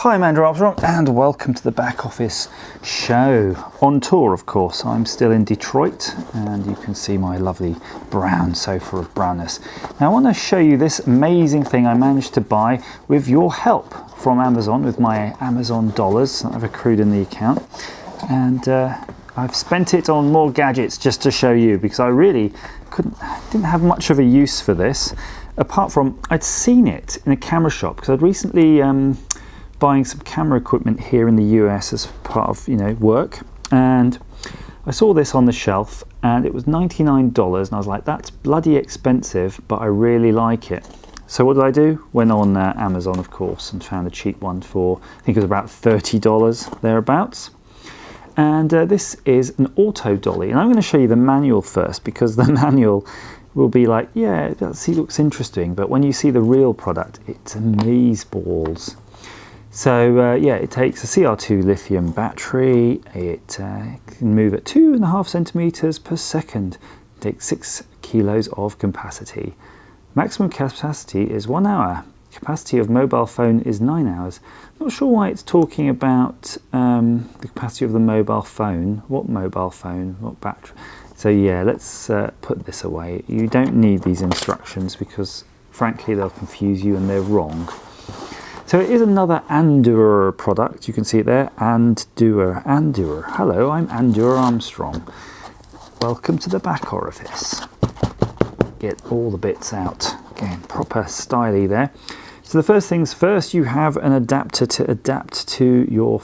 Hi, I'm Andoer Motorised and welcome to the back office show. On tour, of course. I'm still in Detroit and you can see my lovely brown sofa of brownness. Now I want to show you this amazing thing I managed to buy with your help from Amazon, with my Amazon dollars that I've accrued in the account. And I've spent it on more gadgets just to show you, because I really didn't have much of a use for this, apart from I'd seen it in a camera shop, because I'd recently buying some camera equipment here in the US as part of work, and I saw this on the shelf and it was $99 and I was like, that's bloody expensive, but I really like it. So what did I do? Went on Amazon, of course, and found a cheap one for, I think it was about $30 thereabouts. And this is an auto dolly, and I'm going to show you the manual first, because the manual will be like, yeah, that looks interesting, but when you see the real product, it's amazeballs. So yeah, it takes a CR2 lithium battery. It can move at 2.5 centimeters per second. It takes 6 kilos of capacity. Maximum capacity is 1 hour. Capacity of mobile phone is 9 hours. Not sure why it's talking about the capacity of the mobile phone. What mobile phone? What battery? So yeah, let's put this away. You don't need these instructions because frankly they'll confuse you and they're wrong. So it is another Andoer product. You can see it there, Andoer. Hello, I'm Andoer Armstrong. Welcome to the back orifice. Get all the bits out. Again, proper styly there. So the first things first, you have an adapter to adapt to your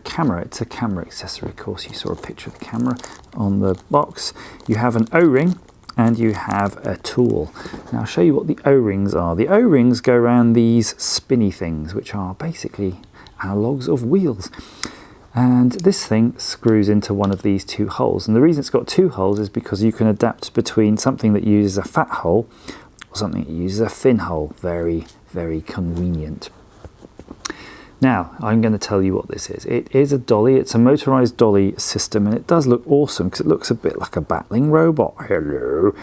camera. It's a camera accessory, of course. You saw a picture of the camera on the box. You have an O-ring and you have a tool. Now I'll show you what the O-rings are. The O-rings go around these spinny things, which are basically analogues of wheels. And this thing screws into one of these 2 holes. And the reason it's got 2 holes is because you can adapt between something that uses a fat hole or something that uses a thin hole. Very, very convenient. Now, I'm going to tell you what this is. It is a dolly. It's a motorized dolly system, and it does look awesome because it looks a bit like a battling robot. Hello.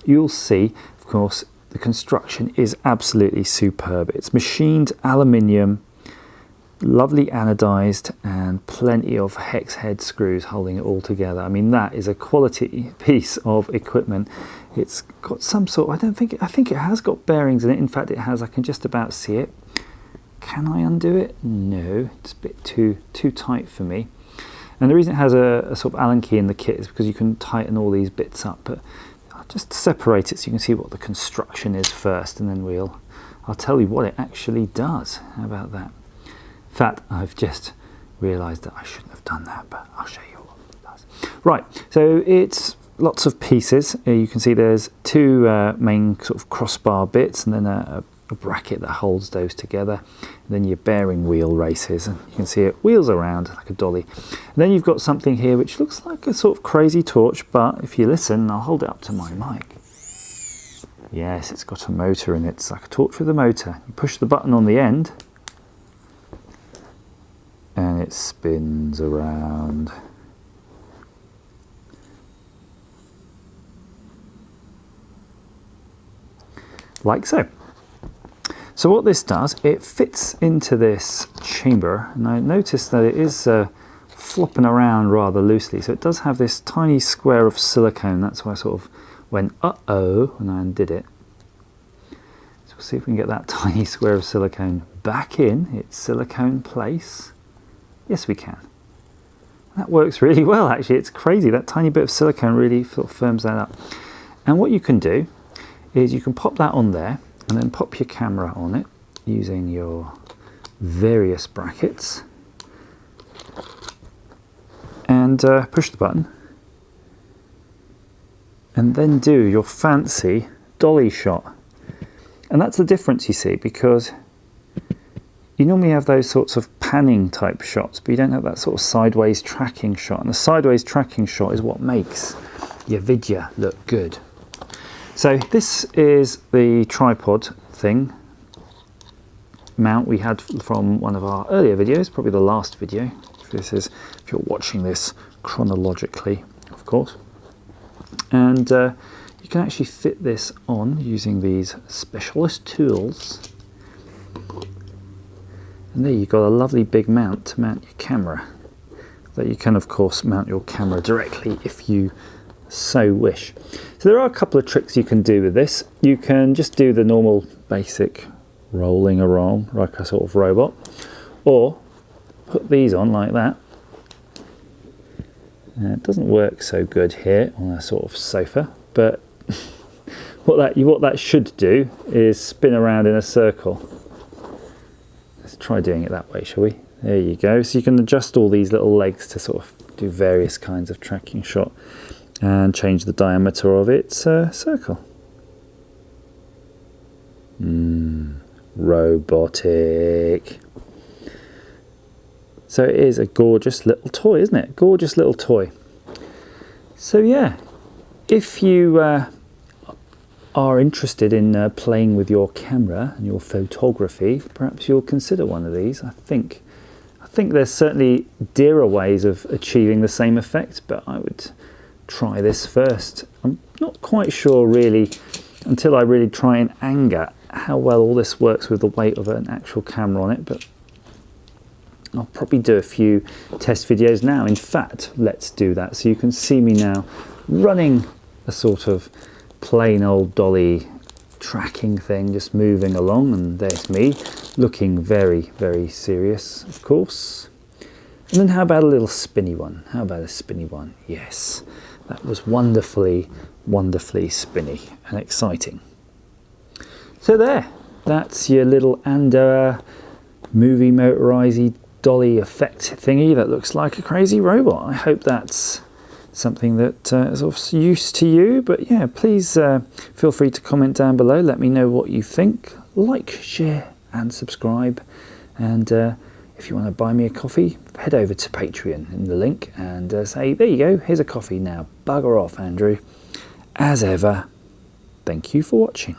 You'll see, of course, the construction is absolutely superb. It's machined aluminium, lovely anodized, and plenty of hex head screws holding it all together. I mean, that is a quality piece of equipment. It's got some sort, I think it has got bearings in it. In fact, it has. I can just about see it. Can I undo it? No, it's a bit too tight for me. And the reason it has a sort of Allen key in the kit is because you can tighten all these bits up. But I'll just separate it so you can see what the construction is first, and then I'll tell you what it actually does. How about that? In fact, I've just realised that I shouldn't have done that, but I'll show you what it does. Right, so it's lots of pieces. You can see there's 2 main sort of crossbar bits, and then a bracket that holds those together, and then your bearing wheel races, and you can see it wheels around like a dolly. And then you've got something here which looks like a sort of crazy torch, but if you listen, I'll hold it up to my mic. Yes, it's got a motor in it. It's like a torch with a motor. You push the button on the end and it spins around. Like so. So what this does, it fits into this chamber, and I noticed that it is flopping around rather loosely. So it does have this tiny square of silicone. That's why I sort of went, uh-oh, when I undid it. So we'll see if we can get that tiny square of silicone back in its silicone place. Yes, we can. That works really well, actually. It's crazy. That tiny bit of silicone really firms that up. And what you can do is you can pop that on there, and then pop your camera on it using your various brackets, and push the button, and then do your fancy dolly shot. And that's the difference, you see, because you normally have those sorts of panning type shots, but you don't have that sort of sideways tracking shot, and the sideways tracking shot is what makes your video look good. So this is the tripod thing mount we had from one of our earlier videos, probably the last video. If you're watching this chronologically, of course. And you can actually fit this on using these specialist tools. And there you've got a lovely big mount to mount your camera. That you can of course mount your camera directly if you so wish. So there are a couple of tricks you can do with this. You can just do the normal basic rolling around like a sort of robot, or put these on like that. It doesn't work so good here on a sort of sofa, but what that should do is spin around in a circle. Let's try doing it that way, shall we? There you go. So you can adjust all these little legs to sort of do various kinds of tracking shot and change the diameter of its circle. Robotic. So it is a gorgeous little toy, isn't it? Gorgeous little toy. So yeah, if you are interested in playing with your camera and your photography, perhaps you'll consider one of these. I think there's certainly dearer ways of achieving the same effect, but I would try this first. I'm not quite sure really, until I really try and anger how well all this works with the weight of an actual camera on it, but I'll probably do a few test videos now. In fact, let's do that. So you can see me now running a sort of plain old dolly tracking thing, just moving along, and there's me looking very, very serious, of course. And then how about a little spinny one? How about a spinny one? Yes, that was wonderfully, wonderfully spinny and exciting. So there, that's your little Andoer Motorised Dolly effect thingy that looks like a crazy robot. I hope that's something that is of use to you. But yeah, please feel free to comment down below. Let me know what you think. Like, share and subscribe. And if you want to buy me a coffee, head over to Patreon in the link and say, there you go, here's a coffee now. Bugger off, Andrew. As ever, thank you for watching.